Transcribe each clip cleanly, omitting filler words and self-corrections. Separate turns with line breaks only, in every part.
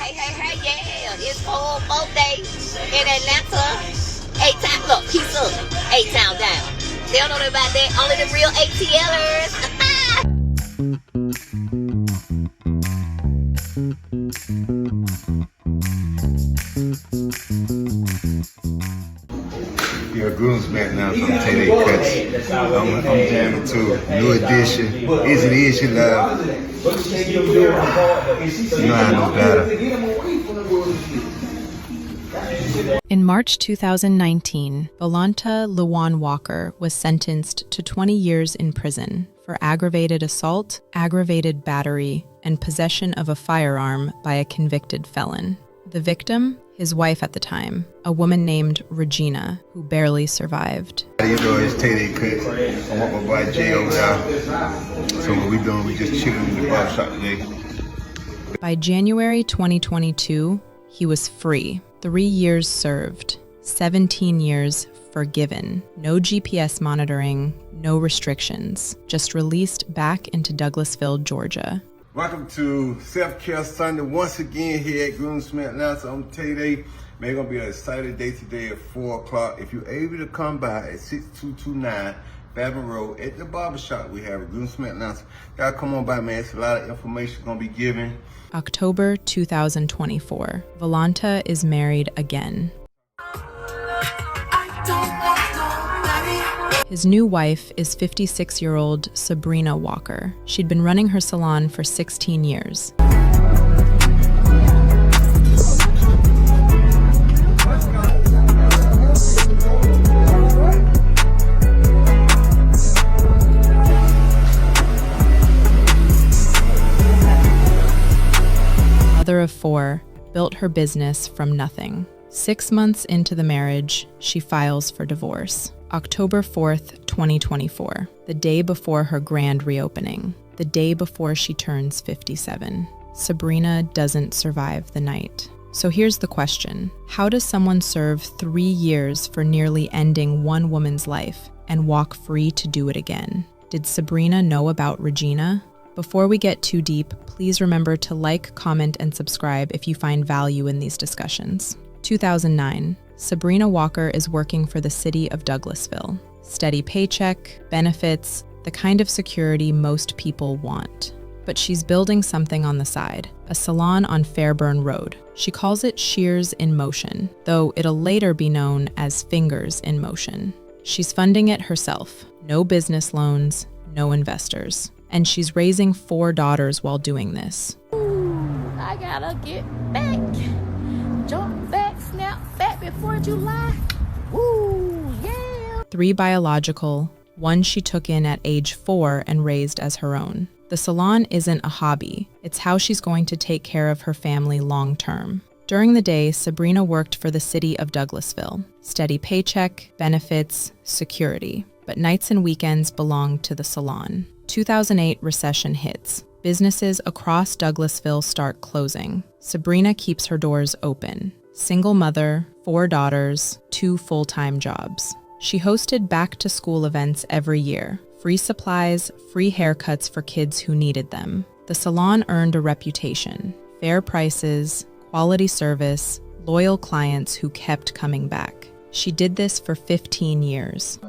Hey, yeah, it's four days in Atlanta. 8 times, look, he's up, 8 times down. They don't know about that, only the real ATLers.
Your groomsman now from Tay Cuts. I'm jamming too. New edition. Is it is you love? You know I know better.
In March 2019, Volanta Lejuan Walker was sentenced to 20 years in prison for aggravated assault, aggravated battery, and possession of a firearm by a convicted felon. The victim, his wife at the time, a woman named Regina, who barely survived.
You know, it's Tay Cuts. I want my boy Jay over there. So what we doing, we just chilling in the barbershop today.
By January 2022, he was free. 3 years served, 17 years forgiven, no GPS monitoring, no restrictions, just released back into Douglasville, Georgia.
Welcome to Self-Care Sunday once again here at Groomsman Atlanta. I'm Tay. Man, it's gonna be an exciting day today at 4 o'clock. If you're able to come by at 6229 Babin Road at the barbershop we have at Groomsman Atlanta, y'all come on by, man. It's a lot of information gonna be given.
October 2024. Volanta is married again. His new wife is 56-year-old Sabrina Walker. She'd been running her salon for 16 years. Mother of 4, built her business from nothing. 6 months into the marriage, she files for divorce. October 4th, 2024, the day before her grand reopening, the day before she turns 57. Sabrina doesn't survive the night. So here's the question. How does someone serve 3 years for nearly ending one woman's life and walk free to do it again? Did Sabrina know about Regina? Before we get too deep, please remember to like, comment, and subscribe if you find value in these discussions. 2009, Sabrina Walker is working for the city of Douglasville. Steady paycheck, benefits, the kind of security most people want. But she's building something on the side, a salon on Fairburn Road. She calls it Shears in Motion, though it'll later be known as Fingers in Motion. She's funding it herself. No business loans, no investors. And she's raising 4 daughters while doing this.
Ooh, I gotta get back. Jump back, snap back before July. Woo, yeah.
3 biological, 1 she took in at age 4 and raised as her own. The salon isn't a hobby. It's how she's going to take care of her family long term. During the day, Sabrina worked for the city of Douglasville. Steady paycheck, benefits, security. But nights and weekends belonged to the salon. 2008 recession hits. Businesses across Douglasville start closing. Sabrina keeps her doors open. Single mother, 4 daughters, 2 full-time jobs. She hosted back-to-school events every year. Free supplies, free haircuts for kids who needed them. The salon earned a reputation. Fair prices, quality service, loyal clients who kept coming back. She did this for 15 years.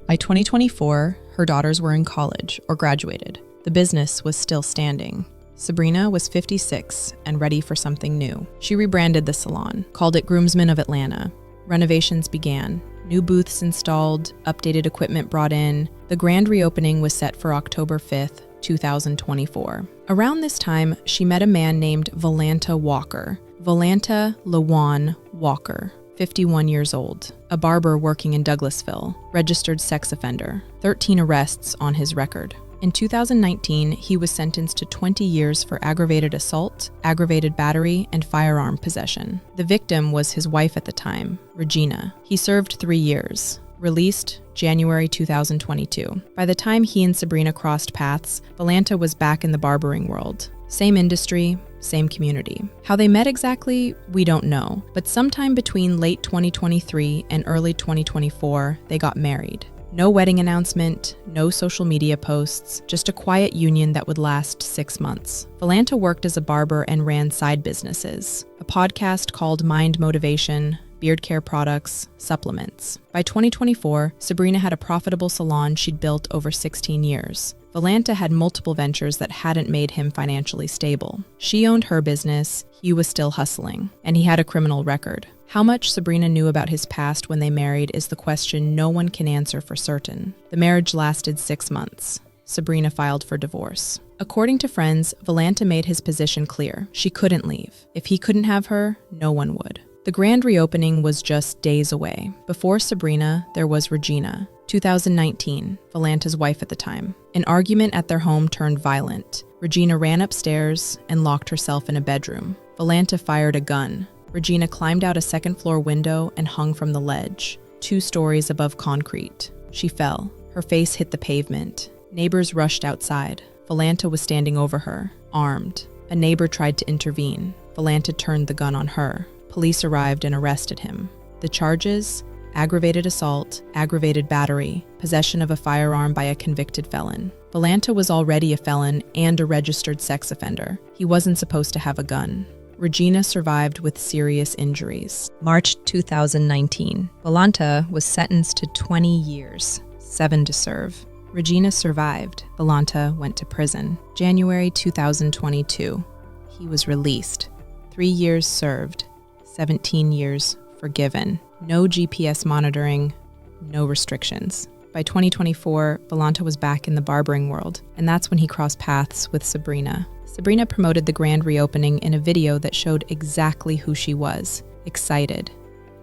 By 2024, her daughters were in college or graduated. The business was still standing. Sabrina was 56 and ready for something new. She rebranded the salon, called it Groomsmen of Atlanta. Renovations began. New booths installed, updated equipment brought in. The grand reopening was set for October 5th, 2024. Around this time, she met a man named Volanta Walker. Volanta Lejuan Walker. 51 years old, a barber working in Douglasville, registered sex offender, 13 arrests on his record. In 2019, he was sentenced to 20 years for aggravated assault, aggravated battery, and firearm possession. The victim was his wife at the time, Regina. He served 3 years. Released January 2022. By the time he and Sabrina crossed paths, Volanta was back in the barbering world. Same industry, same community. How they met exactly, we don't know, but sometime between late 2023 and early 2024, they got married. No wedding announcement, no social media posts, just a quiet union that would last 6 months. Volanta worked as a barber and ran side businesses, a podcast called Mind Motivation, beard care products, supplements. By 2024, Sabrina had a profitable salon she'd built over 16 years. Volanta had multiple ventures that hadn't made him financially stable. She owned her business, he was still hustling, and he had a criminal record. How much Sabrina knew about his past when they married is the question no one can answer for certain. The marriage lasted 6 months. Sabrina filed for divorce. According to friends, Volanta made his position clear. She couldn't leave. If he couldn't have her, no one would. The grand reopening was just days away. Before Sabrina, there was Regina, 2019, Volanta's wife at the time. An argument at their home turned violent. Regina ran upstairs and locked herself in a bedroom. Volanta fired a gun. Regina climbed out a second-floor window and hung from the ledge, 2 stories above concrete. She fell. Her face hit the pavement. Neighbors rushed outside. Volanta was standing over her, armed. A neighbor tried to intervene. Volanta turned the gun on her. Police arrived and arrested him. The charges? Aggravated assault, aggravated battery, possession of a firearm by a convicted felon. Volanta was already a felon and a registered sex offender. He wasn't supposed to have a gun. Regina survived with serious injuries. March 2019. Volanta was sentenced to 20 years, 7 to serve. Regina survived. Volanta went to prison. January 2022. He was released. 3 years served. 17 years forgiven. No GPS monitoring, no restrictions. By 2024, Volanta was back in the barbering world, and that's when he crossed paths with Sabrina. Sabrina promoted the grand reopening in a video that showed exactly who she was: excited,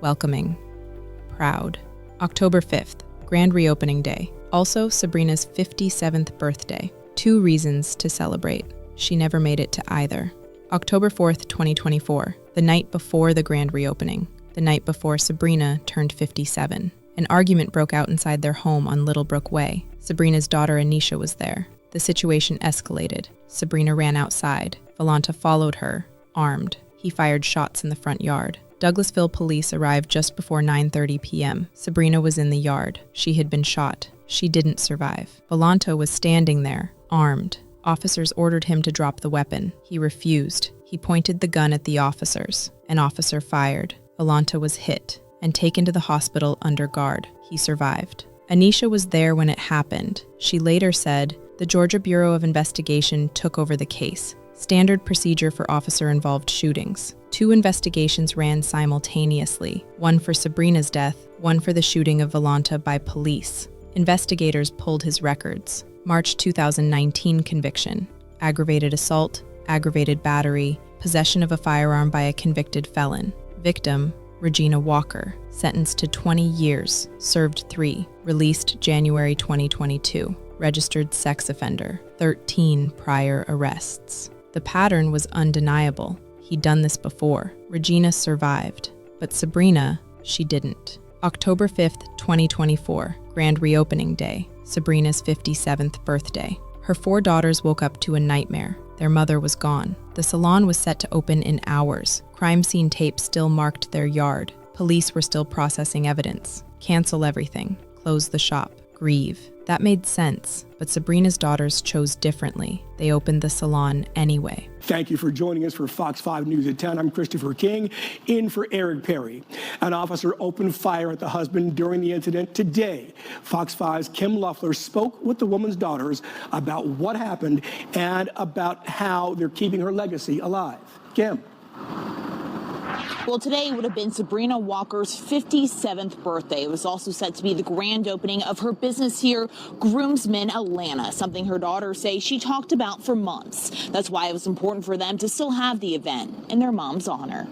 welcoming, proud. October 5th, grand reopening day. Also Sabrina's 57th birthday. 2 reasons to celebrate. She never made it to either. October 4th, 2024, the night before the grand reopening, the night before Sabrina turned 57. An argument broke out inside their home on Littlebrook Way. Sabrina's daughter Anisha was there. The situation escalated. Sabrina ran outside. Volanta followed her, armed. He fired shots in the front yard. Douglasville police arrived just before 9:30 p.m. Sabrina was in the yard. She had been shot. She didn't survive. Volanta was standing there, armed. Officers ordered him to drop the weapon. He refused. He pointed the gun at the officers. An officer fired. Volanta was hit and taken to the hospital under guard. He survived. Anisha was there when it happened. She later said, "The Georgia Bureau of Investigation took over the case. Standard procedure for officer-involved shootings. 2 investigations ran simultaneously, one for Sabrina's death, one for the shooting of Volanta by police. Investigators pulled his records. March 2019 conviction, aggravated assault, aggravated battery, possession of a firearm by a convicted felon. Victim, Regina Walker, sentenced to 20 years, served 3, released January 2022. Registered sex offender, 13 prior arrests. The pattern was undeniable. He'd done this before. Regina survived, but Sabrina, she didn't. October 5th, 2024, grand reopening day. Sabrina's 57th birthday. Her 4 daughters woke up to a nightmare. Their mother was gone. The salon was set to open in hours. Crime scene tape still marked their yard. Police were still processing evidence. Cancel everything. Close the shop. Grieve. That made sense, but Sabrina's daughters chose differently. They opened the salon anyway.
Thank you for joining us for Fox 5 News at 10. I'm Christopher King, in for Eric Perry. An officer opened fire at the husband during the incident today. Fox 5's Kim Loeffler spoke with the woman's daughters about what happened and about how they're keeping her legacy alive. Kim.
Well, today would have been Sabrina Walker's 57th birthday. It was also set to be the grand opening of her business here, Groomsmen Atlanta, something her daughters say she talked about for months. That's why it was important for them to still have the event in their mom's honor.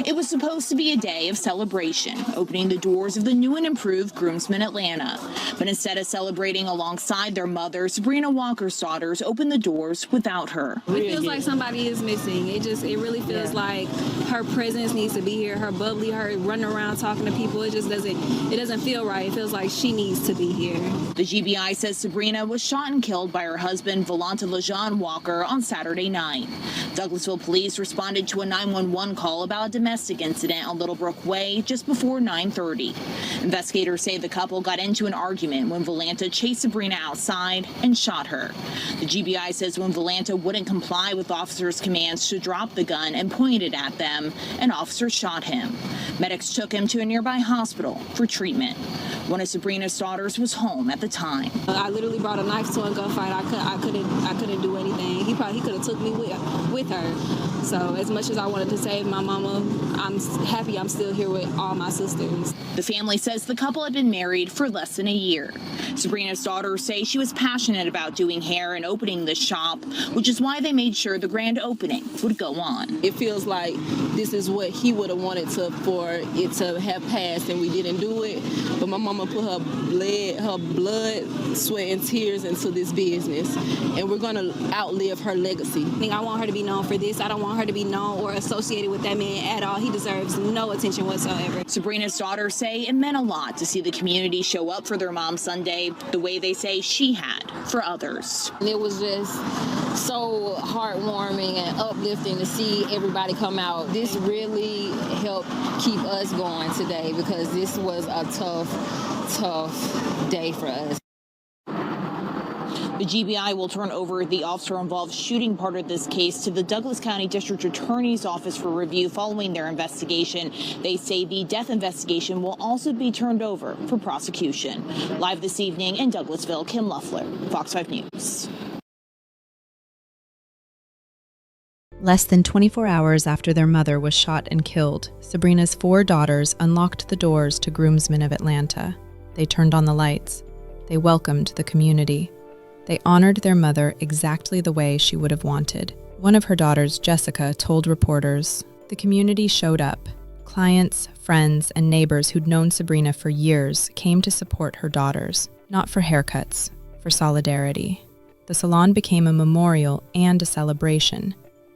It was supposed to be a day of celebration, opening the doors of the new and improved Groomsmen Atlanta. But instead of celebrating alongside their mother, Sabrina Walker's daughters opened the doors without her.
It feels like somebody is missing. It really feels like her presence needs to be here. Her bubbly, her running around talking to people, it doesn't feel right. It feels like she needs to be here.
The GBI says Sabrina was shot and killed by her husband, Volanta Lejuan Walker, on Saturday night. Douglasville police responded to a 911 call about a domestic incident on Littlebrook Way just before 9:30. Investigators say the couple got into an argument when Volanta chased Sabrina outside and shot her. The GBI says when Volanta wouldn't comply with officers' commands to drop the gun and pointed at them, an officer shot him. Medics took him to a nearby hospital for treatment. One of Sabrina's daughters was home at the time.
I literally brought a knife to a gunfight. I couldn't do anything. He could have took me with her. So as much as I wanted to save my mama, I'm happy I'm still here with all my sisters.
The family says the couple had been married for less than a year. Sabrina's daughters say she was passionate about doing hair and opening the shop, which is why they made sure the grand opening would go on.
It feels like this is what he would have wanted for it to have passed, and we didn't do it. But my mama put her blood, sweat, and tears into this business, and we're going to outlive her legacy. I want her to be known for this. I don't want her to be known or associated with that man at all. He deserves no attention whatsoever.
Sabrina's daughters say it meant a lot to see the community show up for their mom Sunday the way they say she had for others.
It was just so heartwarming and uplifting to see everybody come out. This really helped keep us going today because this was a tough day for us.
The GBI will turn over the officer-involved shooting part of this case to the Douglas County District Attorney's Office for review following their investigation. They say the death investigation will also be turned over for prosecution. Live this evening in Douglasville, Kim Loeffler, Fox 5 News.
Less than 24 hours after their mother was shot and killed, Sabrina's 4 daughters unlocked the doors to Groomsmen of Atlanta. They turned on the lights. They welcomed the community. They honored their mother exactly the way she would have wanted. One of her daughters, Jessica, told reporters, "The community showed up. Clients, friends, and neighbors who'd known Sabrina for years came to support her daughters, not for haircuts, for solidarity." The salon became a memorial and a celebration.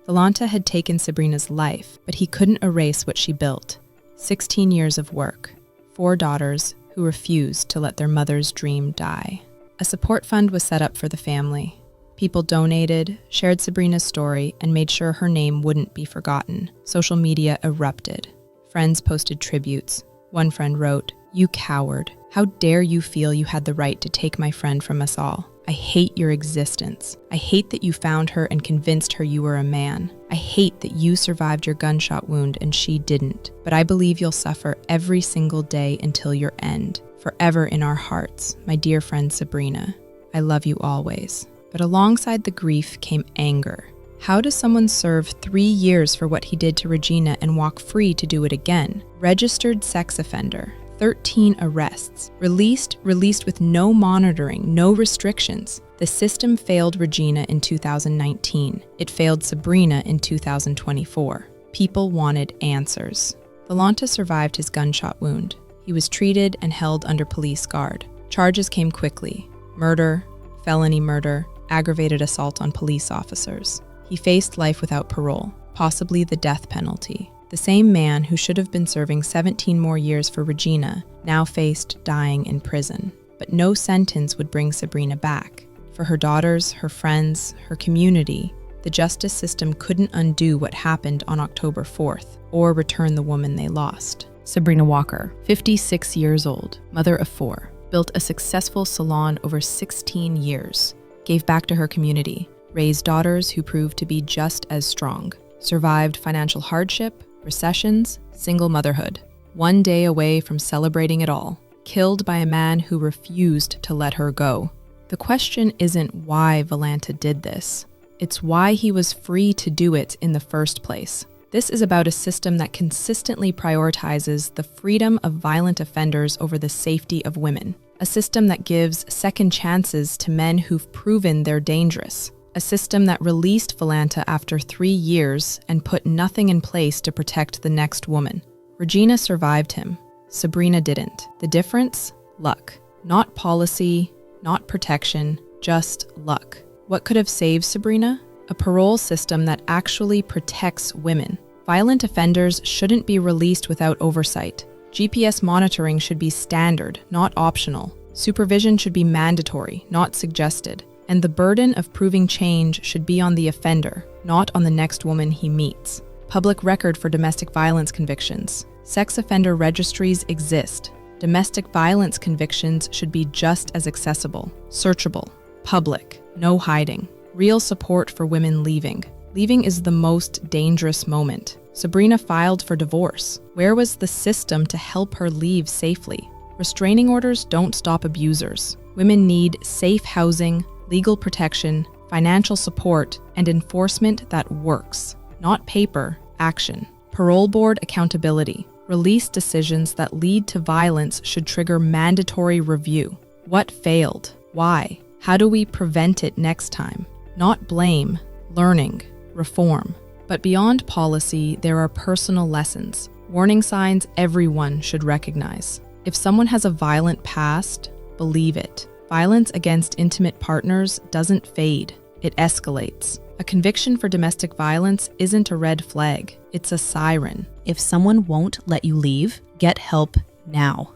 Volanta had taken Sabrina's life, but he couldn't erase what she built. 16 years of work, 4 daughters who refused to let their mother's dream die. A support fund was set up for the family. People donated, shared Sabrina's story, and made sure her name wouldn't be forgotten. Social media erupted. Friends posted tributes. One friend wrote, "You coward. How dare you feel you had the right to take my friend from us all? I hate your existence. I hate that you found her and convinced her you were a man. I hate that you survived your gunshot wound and she didn't. But I believe you'll suffer every single day until your end. Forever in our hearts, my dear friend Sabrina. I love you always." But alongside the grief came anger. How does someone serve 3 years for what he did to Regina and walk free to do it again? Registered sex offender. 13 arrests. Released with no monitoring, no restrictions. The system failed Regina in 2019. It failed Sabrina in 2024. People wanted answers. Volanta survived his gunshot wound. He was treated and held under police guard. Charges came quickly: murder, felony murder, aggravated assault on police officers. He faced life without parole, possibly the death penalty. The same man who should have been serving 17 more years for Regina now faced dying in prison. But no sentence would bring Sabrina back. For her daughters, her friends, her community, the justice system couldn't undo what happened on October 4th or return the woman they lost. Sabrina Walker, 56 years old, mother of 4, built a successful salon over 16 years, gave back to her community, raised daughters who proved to be just as strong, survived financial hardship, recessions, single motherhood, one day away from celebrating it all, killed by a man who refused to let her go. The question isn't why Volanta did this. It's why he was free to do it in the first place. This is about a system that consistently prioritizes the freedom of violent offenders over the safety of women. A system that gives second chances to men who've proven they're dangerous. a system that released Volanta after 3 years and put nothing in place to protect the next woman. Regina survived him. Sabrina didn't. The difference? Luck. Not policy, not protection, just luck. What could have saved Sabrina? A parole system that actually protects women. Violent offenders shouldn't be released without oversight. GPS monitoring should be standard, not optional. Supervision should be mandatory, not suggested. And the burden of proving change should be on the offender, not on the next woman he meets. Public record for domestic violence convictions. Sex offender registries exist. Domestic violence convictions should be just as accessible, searchable, public, no hiding. Real support for women leaving. Leaving is the most dangerous moment. Sabrina filed for divorce. Where was the system to help her leave safely? Restraining orders don't stop abusers. Women need safe housing, legal protection, financial support, and enforcement that works. Not paper, action. Parole board accountability. Release decisions that lead to violence should trigger mandatory review. What failed? Why? How do we prevent it next time? Not blame, learning, reform. But beyond policy, there are personal lessons. Warning signs everyone should recognize. If someone has a violent past, believe it. Violence against intimate partners doesn't fade, it escalates. A conviction for domestic violence isn't a red flag, it's a siren.
If someone won't let you leave, get help now.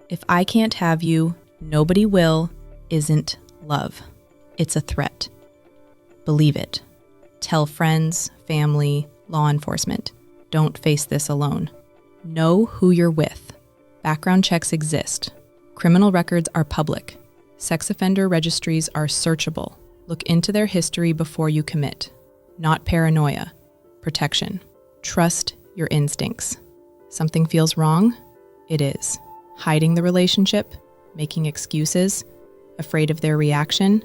If I can't have you, nobody will, isn't love. It's a threat. Believe it. Tell friends, family, law enforcement. Don't face this alone. Know who you're with. Background checks exist. Criminal records are public. Sex offender registries are searchable. Look into their history before you commit. Not paranoia. Protection. Trust your instincts. Something feels wrong? It is. Hiding the relationship? Making excuses? Afraid of their reaction?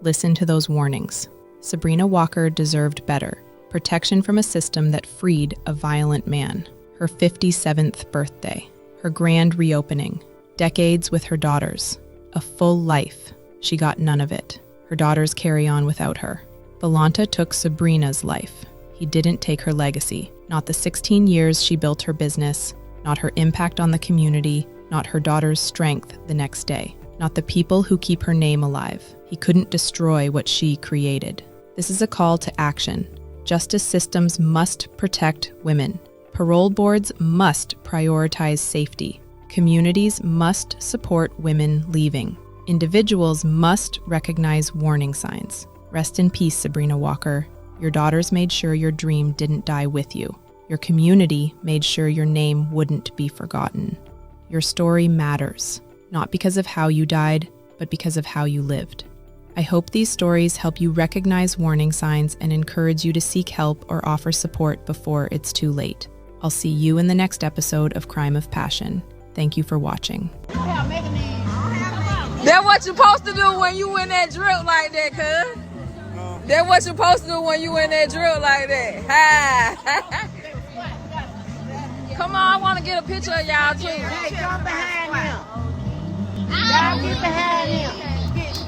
Listen to those warnings. Sabrina Walker deserved better. Protection from a system that freed a violent man. Her 57th birthday. Her grand reopening. Decades with her daughters. A full life. She got none of it. Her daughters carry on without her. Volanta took Sabrina's life. He didn't take her legacy. Not the 16 years she built her business. Not her impact on the community. Not her daughter's strength the next day. Not the people who keep her name alive. He couldn't destroy what she created. This is a call to action. Justice systems must protect women. Parole boards must prioritize safety. Communities must support women leaving. Individuals must recognize warning signs. Rest in peace, Sabrina Walker. Your daughters made sure your dream didn't die with you. Your community made sure your name wouldn't be forgotten. Your story matters, not because of how you died, but because of how you lived. I hope these stories help you recognize warning signs and encourage you to seek help or offer support before it's too late. I'll see you in the next episode of Crime of Passion. Thank you for watching.
That's what you're supposed to do when you in that drill like that, cuz. That's what you're supposed to do when you in that drill like that. Ha! Come on, I want to get a picture of y'all too.
Hey, come behind him. Y'all get behind him.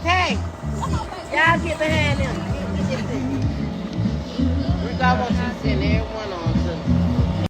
Hey, y'all get behind him.